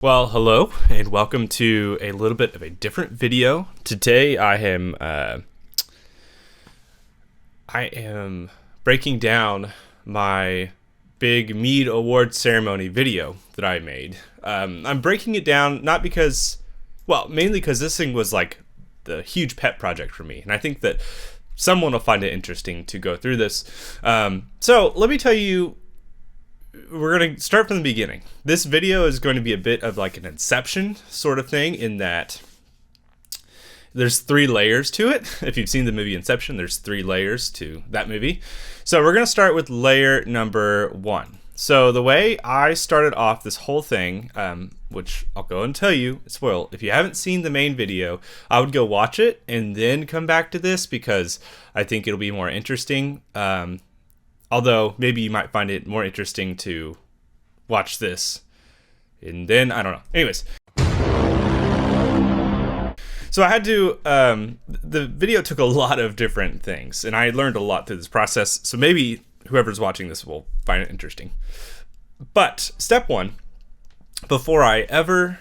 Well, hello and welcome to a little bit of a different video. Today I am breaking down my big Mead Award ceremony video that I made. I'm breaking it down not because, well, mainly because this thing was like the huge pet project for me, and I think that someone will find it interesting to go through this. So let me tell you. We're going to start from the beginning. This video is going to be a bit of like an Inception sort of thing in that there's 3 layers to it. If you've seen the movie Inception, there's 3 layers to that movie. So we're going to start with layer number 1. So the way I started off this whole thing, which I'll go and tell you, spoil, if you haven't seen the main video, I would go watch it and then come back to this because I think it'll be more interesting. Although maybe you might find it more interesting to watch this. And then, I don't know. Anyways. So I had to, the video took a lot of different things. And I learned a lot through this process. So maybe whoever's watching this will find it interesting. But step 1, before I ever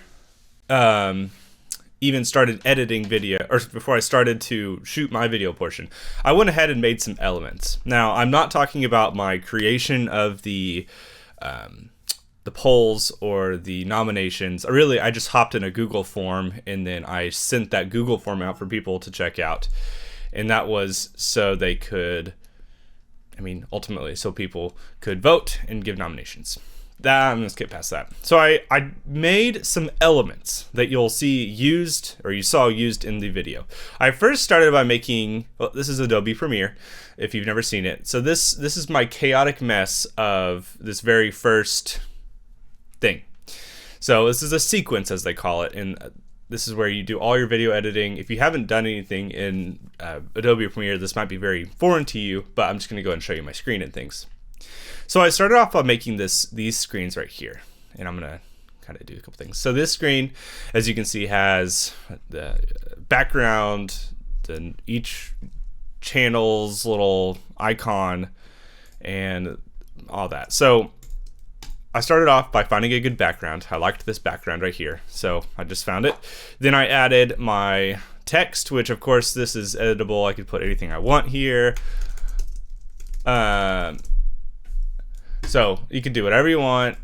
even started editing video, or before I started to shoot my video portion, I went ahead and made some elements. Now, I'm not talking about my creation of the polls or the nominations. I just hopped in a Google form and then I sent that Google form out for people to check out. And that was so they could, ultimately, so people could vote and give nominations. I'm going to skip past that. So I made some elements that you'll see used, or you saw used in the video. I first started by making, well, this is Adobe Premiere, if you've never seen it. So this is my chaotic mess of this very first thing. So this is a sequence, as they call it, and this is where you do all your video editing. If you haven't done anything in Adobe Premiere, this might be very foreign to you, but I'm just going to go ahead and show you my screen and things. So I started off by making these screens right here, and I'm gonna kind of do a couple things. So this screen, as you can see, has the background, then each channel's little icon, and all that. So I started off by finding a good background. I liked this background right here, so I just found it. Then I added my text, which of course this is editable. I could put anything I want here. So you can do whatever you want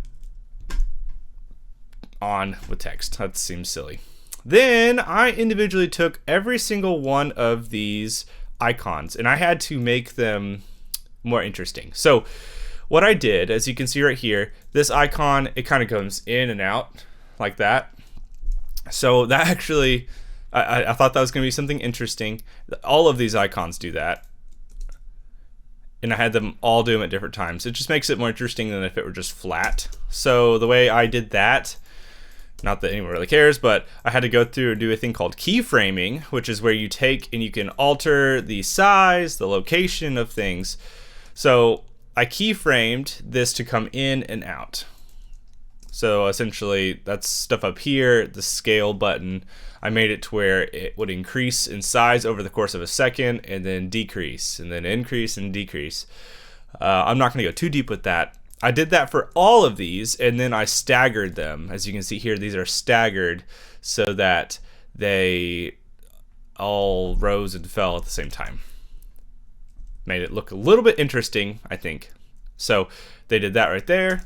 on with text. That seems silly. Then I individually took every single one of these icons and I had to make them more interesting. So what I did, as you can see right here, this icon, it kind of goes in and out like that. So that actually, I thought that was going to be something interesting. All of these icons do that. And I had them all do them at different times. It just makes it more interesting than if it were just flat. So the way I did that, not that anyone really cares, but I had to go through and do a thing called keyframing, which is where you take and you can alter the size, the location of things. So I keyframed this to come in and out. So essentially that's stuff up here, the scale button. I made it to where it would increase in size over the course of a second and then decrease and then increase and decrease. I'm not going to go too deep with that. I did that for all of these and then I staggered them. As you can see here, these are staggered so that they all rose and fell at the same time. Made it look a little bit interesting, I think. So they did that right there.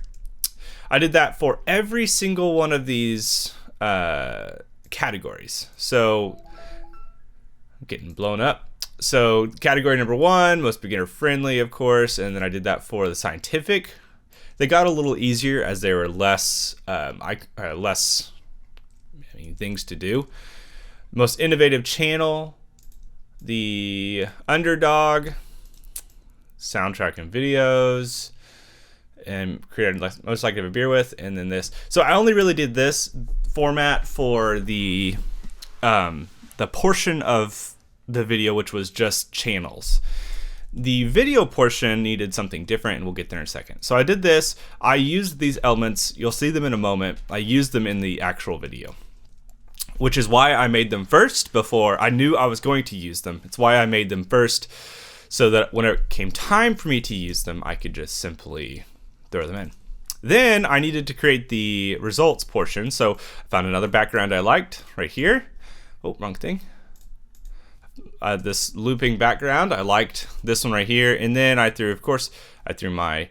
I did that for every single one of these categories. So I'm getting blown up. So category number 1, most beginner friendly, of course, and then I did that for the scientific. They got a little easier as they were less things to do. Most innovative channel, the underdog, soundtrack and videos, and created most likely to have a beer with, and then this. So I only really did this format for the portion of the video which was just channels. The video portion needed something different, and we'll get there in a second. So I did this. I used these elements. You'll see them in a moment. I used them in the actual video, which is why I made them first before I knew I was going to use them. It's why I made them first, so that when it came time for me to use them, I could just simply throw them in. Then I needed to create the results portion, so I found another background I liked right here. Oh, wrong thing. This looping background, I liked this one right here, and then I threw my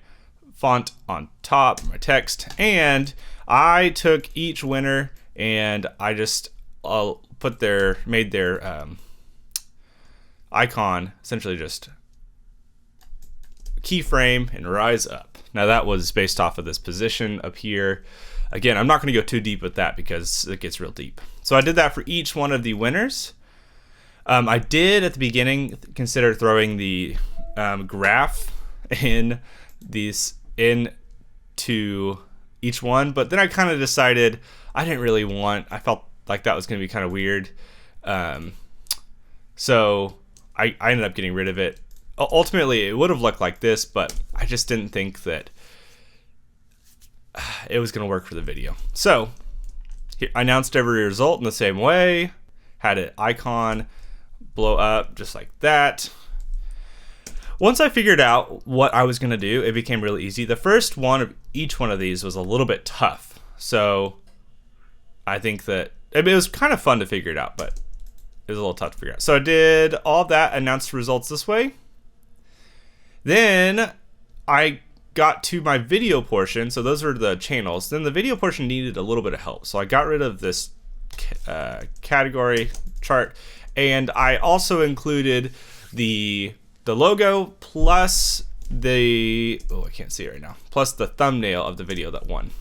font on top, my text, and I took each winner and I just made their icon essentially just keyframe and rise up. Now that was based off of this position up here. Again, I'm not going to go too deep with that because it gets real deep. So I did that for each one of the winners. I did at the beginning consider throwing the graph into each one, but then I kind of decided I felt like that was going to be kind of weird. So I ended up getting rid of it. Ultimately, it would have looked like this, but I just didn't think that it was going to work for the video. So here, I announced every result in the same way, had an icon blow up just like that. Once I figured out what I was going to do, it became really easy. The first one of each one of these was a little bit tough. So I think that it was kind of fun to figure it out, but it was a little tough to figure out. So I did all that, announced results this way. Then I got to my video portion. So those are the channels. Then the video portion needed a little bit of help. So I got rid of this category chart, and I also included the logo plus I can't see it right now, plus the thumbnail of the video that won.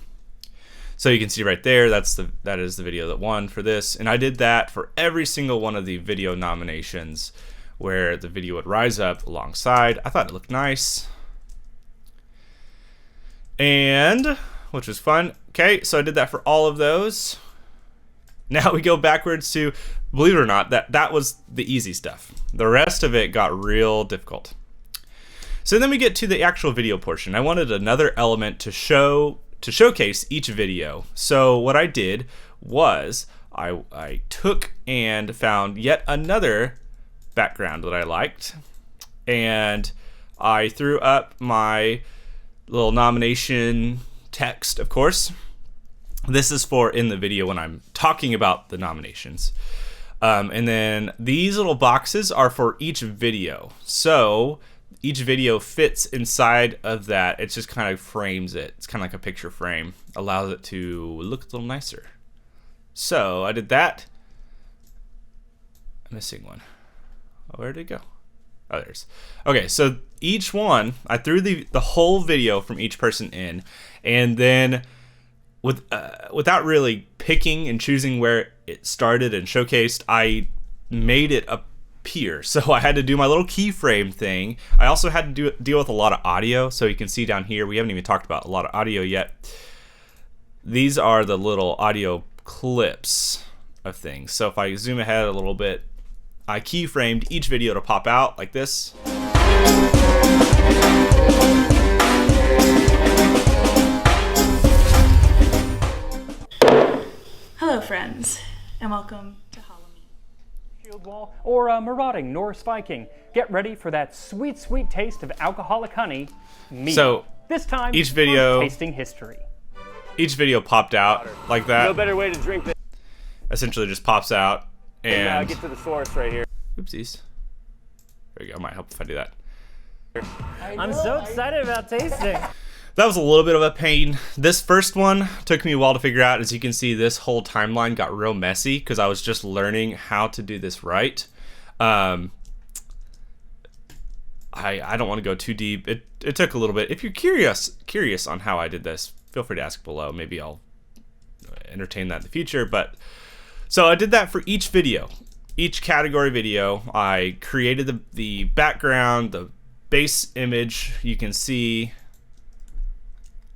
So you can see right there, that is the video that won for this. And I did that for every single one of the video nominations where the video would rise up alongside. I thought it looked nice. And, which was fun. Okay, so I did that for all of those. Now we go backwards to, believe it or not, that was the easy stuff. The rest of it got real difficult. So then we get to the actual video portion. I wanted another element to showcase each video. So what I did was I took and found yet another background that I liked, and I threw up my little nomination text, of course. This is for in the video when I'm talking about the nominations. And then these little boxes are for each video. So each video fits inside of that. It just kind of frames it. It's kind of like a picture frame. Allows it to look a little nicer. So I did that. I'm missing one. Oh, where did it go? Oh, there's. Okay, so each one, I threw the whole video from each person in, and then without really picking and choosing where it started and showcased, I made it appear. So I had to do my little keyframe thing. I also had to deal with a lot of audio. So you can see down here, we haven't even talked about a lot of audio yet. These are the little audio clips of things. So if I zoom ahead a little bit, I keyframed each video to pop out like this. Hello friends, and welcome to Halloween. Shield wall or a marauding Norse Viking. Get ready for that sweet, sweet taste of alcoholic honey, Mead. So this time, each video, tasting history. Each video popped out like that. No better way to drink this. Essentially just pops out and get to the source right here. Oopsies. There you go. Might help if I do that. I'm so excited about tasting. That was a little bit of a pain. This first one took me a while to figure out. As you can see, this whole timeline got real messy because I was just learning how to do this right. I don't want to go too deep. It took a little bit. If you're curious on how I did this, feel free to ask below. Maybe I'll entertain that in the future. But so I did that for each video. Each category video, I created the background, the base image you can see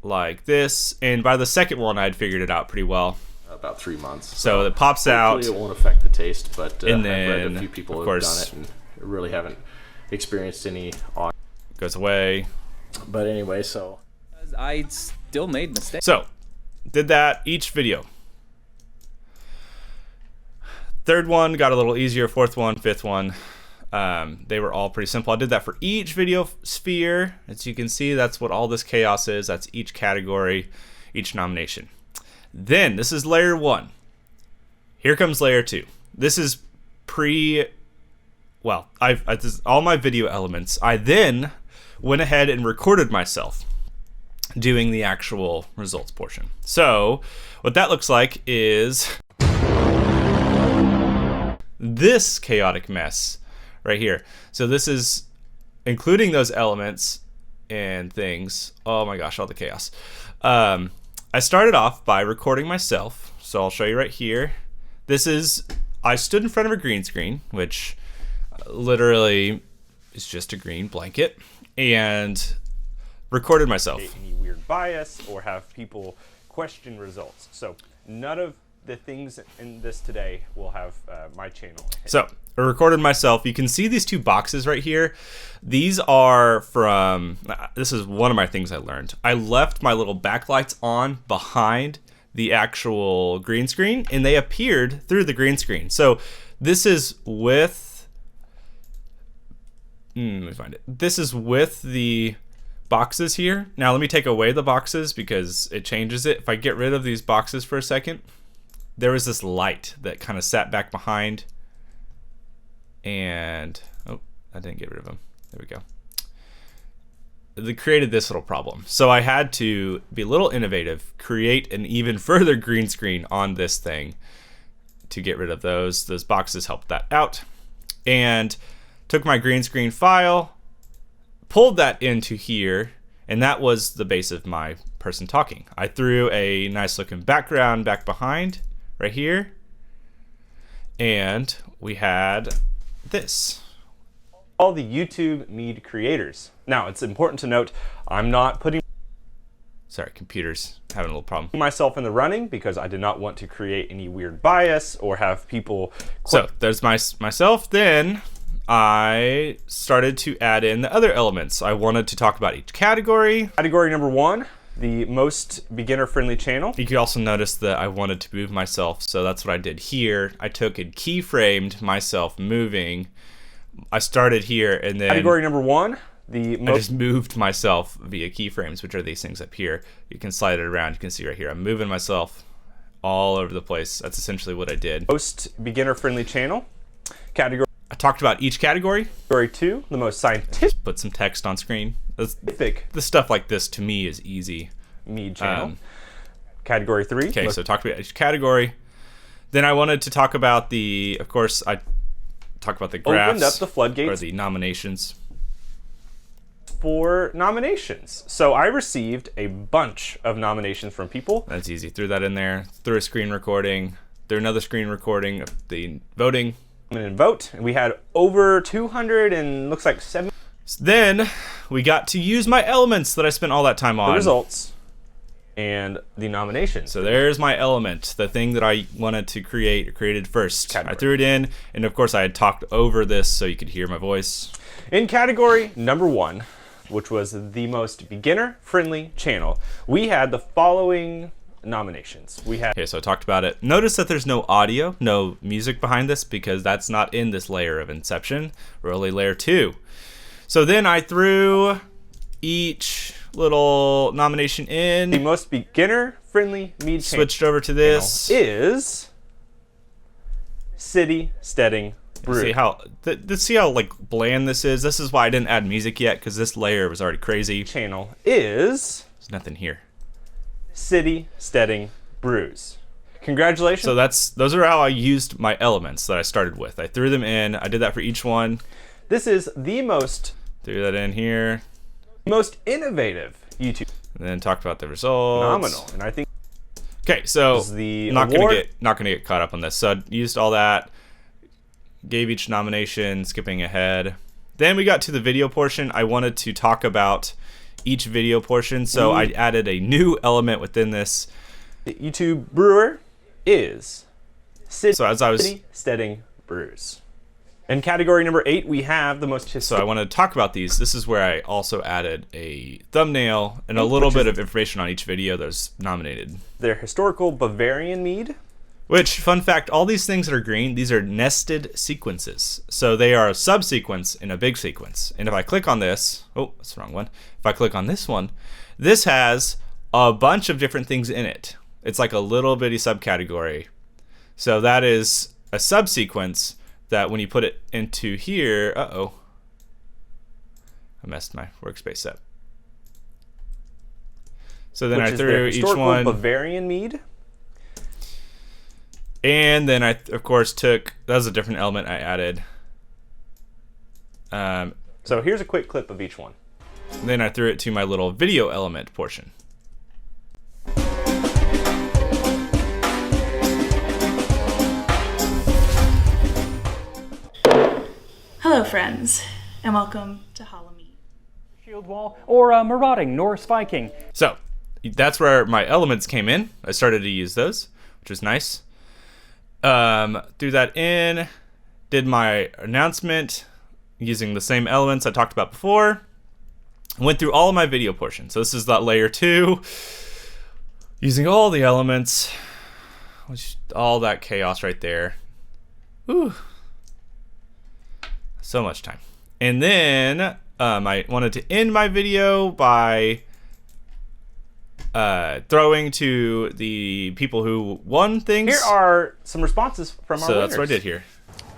like this, and by the second one I'd figured it out pretty well. About 3 months. So it pops out. Hopefully it won't affect the taste, but and I've read then, a few people of who have course, done it and really haven't experienced any odd. Goes away. But anyway, so I still made mistakes. So did that each video. Third one got a little easier. Fourth one, fifth one. They were all pretty simple. I did that for each video sphere. As you can see, that's what all this chaos is. That's each category, each nomination. Then, this is layer 1. Here comes layer 2. This is well, this is all my video elements. I then went ahead and recorded myself doing the actual results portion. So, what that looks like is this chaotic mess right here. So this is including those elements and things. Oh my gosh, all the chaos. I started off by recording myself. So I'll show you right here. I stood in front of a green screen, which literally is just a green blanket, and recorded myself. Any weird bias or have people question results. So none of the things in this today will have my channel. So I recorded myself. You can see these 2 boxes right here. These are from, this is one of my things I learned. I left my little backlights on behind the actual green screen, and they appeared through the green screen. So this is with, let me find it. This is with the boxes here. Now let me take away the boxes because it changes it. If I get rid of these boxes for a second, there was this light that kind of sat back behind, and oh, I didn't get rid of them. There we go. They created this little problem. So I had to be a little innovative, create an even further green screen on this thing to get rid of those. Those boxes helped that out, and took my green screen file, pulled that into here, and that was the base of my person talking. I threw a nice looking background back behind right here, and we had this. All the YouTube Mead creators. Now, it's important to note, I'm not putting Sorry, computer's having a little problem. myself in the running because I did not want to create any weird bias or have people So there's myself. Then I started to add in the other elements. I wanted to talk about each category. Category number 1, the most beginner-friendly channel. You can also notice that I wanted to move myself, so that's what I did here. I took and keyframed myself moving. I started here, and then Category number 1, I just moved myself via keyframes, which are these things up here. You can slide it around. You can see right here, I'm moving myself all over the place. That's essentially what I did. most beginner-friendly channel. Category I talked about each category. 2, the most scientific Put some text on screen. The stuff like this to me is easy. Mead channel. Category 3. Okay, so talked about each category. Then I wanted to talk about of course, I talked about the graphs. Opened up the floodgates or the nominations. for nominations. So I received a bunch of nominations from people. That's easy. Threw that in there. Threw a screen recording. Threw another screen recording of the voting. And vote. And we had over 200 and looks like 7 Then we got to use my elements that I spent all that time on. results and the nominations. So there's my element, the thing that I wanted to created first. Category. I threw it in, and of course I had talked over this so you could hear my voice. In category number 1, which was the most beginner-friendly channel, we had the following nominations. We had Okay, so I talked about it. Notice that there's no audio, no music behind this, because that's not in this layer of Inception. We're only layer 2. So then I threw each little nomination the in, most beginner-friendly Mead switched over to this. is City Steading Brew. See how like bland this is? This is why I didn't add music yet, because this layer was already crazy. Channel is There's nothing here. City Steading Brews. Congratulations. So those are how I used my elements that I started with. I threw them in. I did that for each one. this is the most Threw that in here. innovative YouTube. And then talked about the results. Phenomenal. And I think Okay, so is the not award. gonna get caught up on this. So I used all that. Gave each nomination, skipping ahead. Then we got to the video portion. I wanted to talk about each video portion, so I added a new element within this. The YouTube brewer is City So as I was Steading Brews. In category number 8, we have the most So I wanted to talk about these. This is where I also added a thumbnail and a little bit of information on each video that was nominated. their historical Bavarian mead. Which, fun fact, all these things that are green, these are nested sequences. So they are a subsequence in a big sequence. And if I click on this, oh, that's the wrong one. If I click on this one, this has a bunch of different things in it. It's like a little bitty subcategory. So that is a subsequence that when you put it into here, uh-oh, I messed my workspace up. So then I threw each one. Bavarian mead. And then I, of course, took, that was a different element I added. So here's a quick clip of each one. Then I threw it to my little video element portion. Hello, friends, and welcome to Mead. Shield wall, or marauding Norse Viking. So that's where my elements came in. I started to use those, which was nice. Threw that in, did my announcement using the same elements I talked about before. Went through all of my video portions. So this is that layer 2, using all the elements, which all that chaos right there. Whew. So much time. And then I wanted to end my video by throwing to the people who won things. Here are some responses from our So winners. that's what I did here.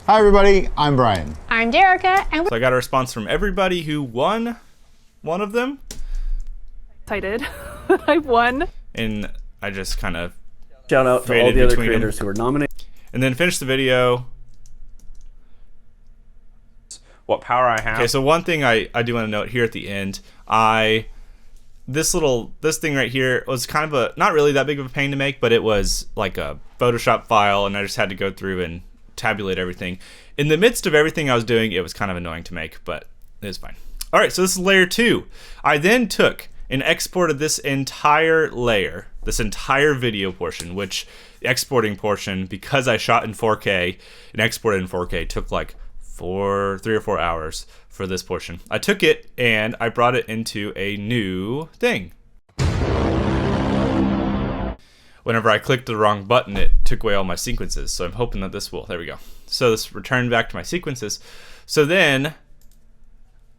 Hi everybody, I'm Brian. I'm Derica, and So I got a response from everybody who won one of them, excited that I won. and I just kind of Shout out to all Traded the other between creators who were nominated. and then finished the video. What power I have. Okay, so one thing I do want to note here at the end, this thing right here was kind of a, not really that big of a pain to make, but it was like a Photoshop file, and I just had to go through and tabulate everything. In the midst of everything I was doing, it was kind of annoying to make, but it was fine. All right, so this is layer 2. I then took and exported this entire layer, this entire video portion, which the exporting portion, because I shot in 4K and exported in 4K, took like 3 or 4 hours for this portion. I took it and I brought it into a new thing. Whenever I clicked the wrong button, it took away all my sequences. So I'm hoping that this will, there we go. So this returned back to my sequences. So then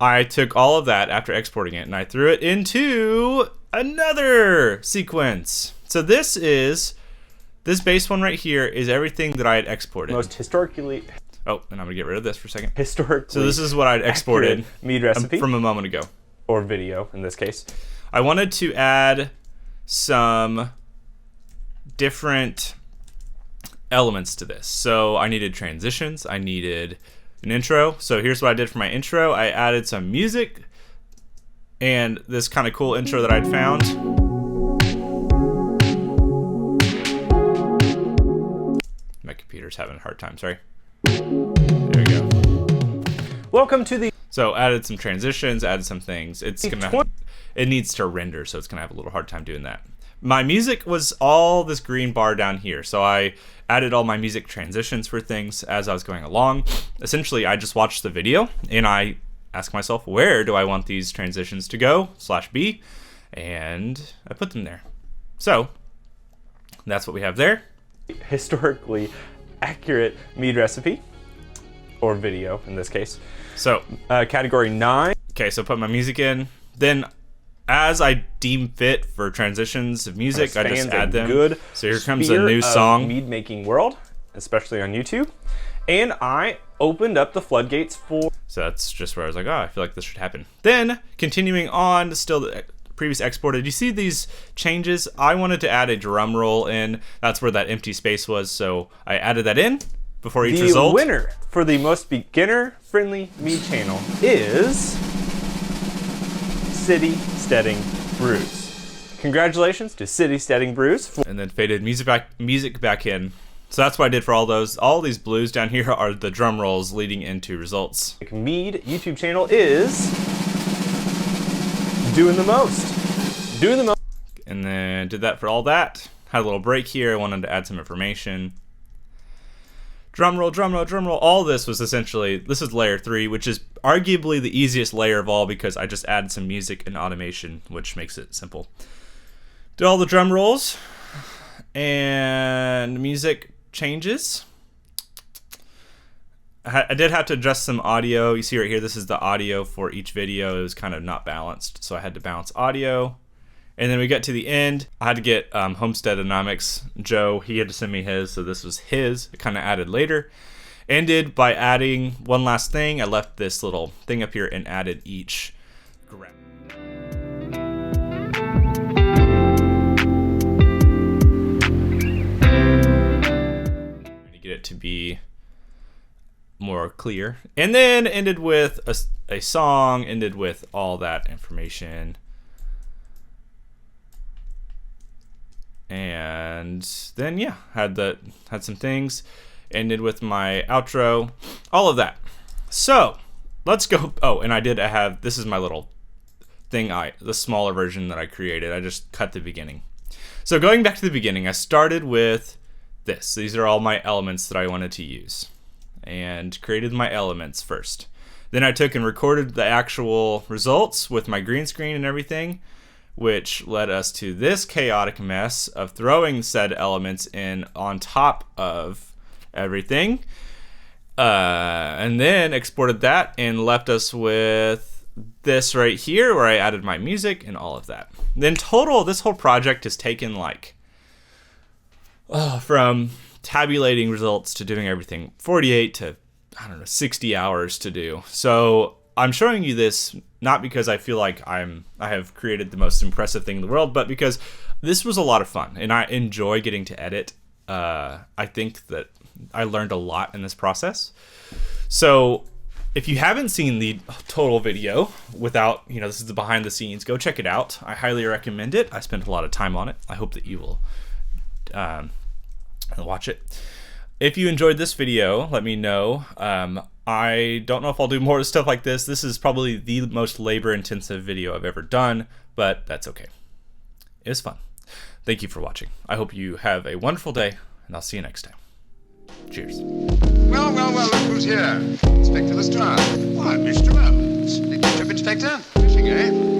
I took all of that after exporting it and I threw it into another sequence. So this base one right here is everything that I had exported. Most historically Oh, and I'm gonna get rid of this for a second. historically. So this is what I'd exported mead recipe from a moment ago. or video in this case. I wanted to add some different elements to this. So I needed transitions, I needed an intro. So here's what I did for my intro. I added some music and this kind of cool intro that I'd found. My computer's having a hard time, sorry. There we go. Welcome to the So added some transitions, added some things. It needs to render, so it's gonna have a little hard time doing that. My music was all this green bar down here, so I added all my music transitions for things as I was going along. Essentially, I just watched the video and I asked myself, where do I want these transitions to go, /B, and I put them there. So that's what we have there. historically accurate mead recipe or video in this case. So Category 9. okay, so put my music in. Then as I deem fit for transitions of music, I just Spans a add them. Good So here comes a sphere new of song. mead making world, especially on YouTube. And I opened up the floodgates for So that's just where I was like, oh, I feel like this should happen. Then, continuing on, still the previous exported, you see these changes? I wanted to add a drum roll in. That's where that empty space was, so I added that in before each the result. winner for the most beginner-friendly mead channel is City Steading Brews. Congratulations to City Steading Brews. And then faded music back in. So that's what I did for all those. All these blues down here are the drum rolls leading into results. Mead YouTube channel is doing the most. Doing the most. And then did that for all that. Had a little break here. I wanted to add some information. Drum roll, drum roll, drum roll. All this was essentially, this is layer 3, which is arguably the easiest layer of all because I just added some music and automation, which makes it simple. Did all the drum rolls and music changes. I did have to adjust some audio. You see right here, this is the audio for each video. It was kind of not balanced, so I had to balance audio. And then we got to the end. I had to get Homesteadonomics. Joe, he had to send me his, so this was his. It kind of added later. Ended by adding one last thing. I left this little thing up here and added each graph. Get it to be more clear, and then ended with a song, ended with all that information, and then yeah, had some things, ended with my outro, all of that. So let's go. Oh, and I have, this is my little thing, the smaller version that I created. I just cut the beginning. So going back to the beginning, I started with this. These are all my elements that I wanted to use, and created my elements first. Then I took and recorded the actual results with my green screen and everything, which led us to this chaotic mess of throwing said elements in on top of everything, and then exported that and left us with this right here where I added my music and all of that. Then total, this whole project has taken like from tabulating results to doing everything, 48 to, I don't know, 60 hours to do. So I'm showing you this not because I feel like I have created the most impressive thing in the world, but because this was a lot of fun and I enjoy getting to edit. I think that I learned a lot in this process. So if you haven't seen the total video without, this is the behind the scenes, go check it out. I highly recommend it. I spent a lot of time on it. I hope that you will watch it. If you enjoyed this video, let me know. I don't know if I'll do more stuff like this. This is probably the most labor-intensive video I've ever done, but that's okay. It was fun. Thank you for watching. I hope you have a wonderful day, and I'll see you next time. Cheers. Well, look who's here. Inspector Lestrade. Why, Mr. Rhodes. Big trip, Inspector. Fishing, eh?